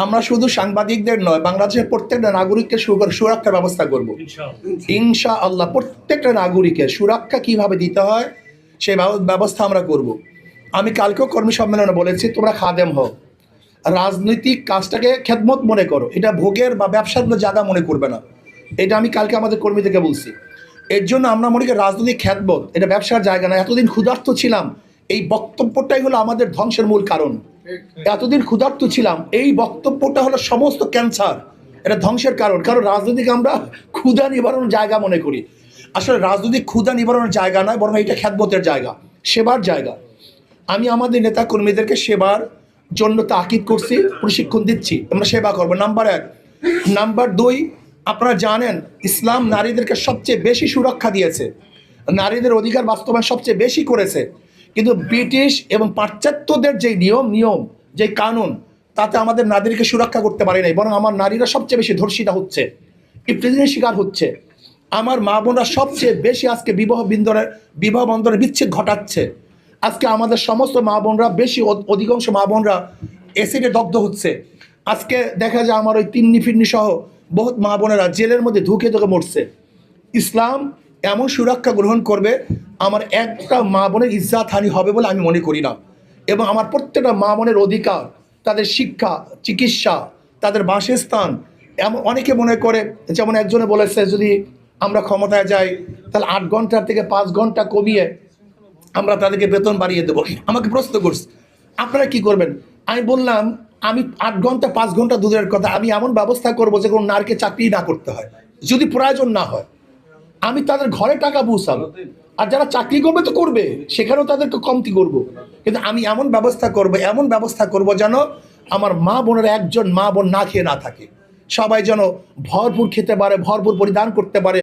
আমরা শুধু সাংবাদিকদের নয়, বাংলাদেশের প্রত্যেকটা নাগরিককে সুরক্ষার ব্যবস্থা করব ইনশাআল্লাহ। প্রত্যেকটা নাগরিকের সুরক্ষা কিভাবে দিতে হয় সেই ব্যবস্থা আমরা করব। আমি কালকেও কর্মী সম্মেলনে বলেছি, তোমরা খাদেম হও, রাজনৈতিক কাজটাকে খেদমত মনে করো, এটা ভোগের বা ব্যবসার জায়গা মনে করবে না। এটা আমি কালকে আমাদের কর্মীদেরকে বলছি। এর জন্য আমরা মনে করি রাজনৈতিক খেদমত এটা ব্যবসার জায়গা না। এতদিন ক্ষুধার্ত ছিলাম, এই বক্তব্যটাই হলো আমাদের ধ্বংসের মূল কারণ। এতদিন ক্ষুধার্ত ছিলাম, এই বক্তব্যটা হলো সমস্ত ক্যান্সার, এটা ধ্বংসের কারণ। কারণ রাজনৈতিক আমরা ক্ষুধা নিবারণের জায়গা মনে করি। আসলে রাজনৈতিক ক্ষুধা নিবারণের জায়গা নয়, বরং এটা খেদমতের জায়গা, সেবার জায়গা। আমি আমাদের নেতা কর্মীদেরকে সেবার জন্য তাকিদ করছি, প্রশিক্ষণ দিচ্ছি, আমরা সেবা করবো, নাম্বার 1। নাম্বার 2, আপনারা জানেন ইসলাম নারীদেরকে সবচেয়ে বেশি সুরক্ষা দিয়েছে, নারীদের অধিকার বাস্তবায়ন সবচেয়ে বেশি করেছে। কিন্তু ব্রিটিশ এবং পাশ্চাত্যদের যে নিয়ম যে কানুন, তাতে আমাদের নারীদেরকে সুরক্ষা করতে পারে নাই, বরং আমার নারীরা সবচেয়ে বেশি ধর্ষিতা হচ্ছে, ইফতিজিনের শিকার হচ্ছে। আমার মা বোনরা সবচেয়ে বেশি আজকে বিবাহ বন্ধনের বিচ্ছেদ ঘটাচ্ছে। আজকে আমাদের সমস্ত মা বোনরা অধিকাংশ মা বোনরা অ্যাসিডে দগ্ধ হচ্ছে। আজকে দেখা যায় আমার ওই তিন্নি ফিন্নি সহ বহুত মা বোনেরা জেলের মধ্যে ধুকে মরছে। ইসলাম এমন সুরক্ষা গ্রহণ করবে, আমার একটা মা বোনের ইজ্জাত হানি হবে বলে আমি মনে করি না। এবং আমার প্রত্যেকটা মা বোনের অধিকার, তাদের শিক্ষা, চিকিৎসা, তাদের বাসস্থান, এমন অনেকে মনে করে, যেমন একজনে বলেছে যদি আমরা ক্ষমতায় যাই তাহলে 8 ঘন্টার থেকে 5 ঘন্টা কমিয়ে আমরা তাদেরকে বেতন বাড়িয়ে দেবো। আমাকে প্রশ্ন করছে আপনারা কি করবেন? আমি বললাম আমি 8 ঘন্টা 5 ঘন্টা দূরের কথা, আমি এমন ব্যবস্থা করবো যে কোনো নারীকে চাকরি না করতে হয়, যদি প্রয়োজন না হয়। আমি তাদের ঘরে টাকা পৌঁছাবো, আর যারা চাকরি করবে তো করবে, সেখানেও তাদেরকে কমতি করব। কিন্তু আমি এমন ব্যবস্থা করব যেন আমার মা বোনের একজন মা বোন না খেয়ে না থাকে, সবাই যেন ভরপুর খেতে পারে, ভরপুর পরিধান করতে পারে।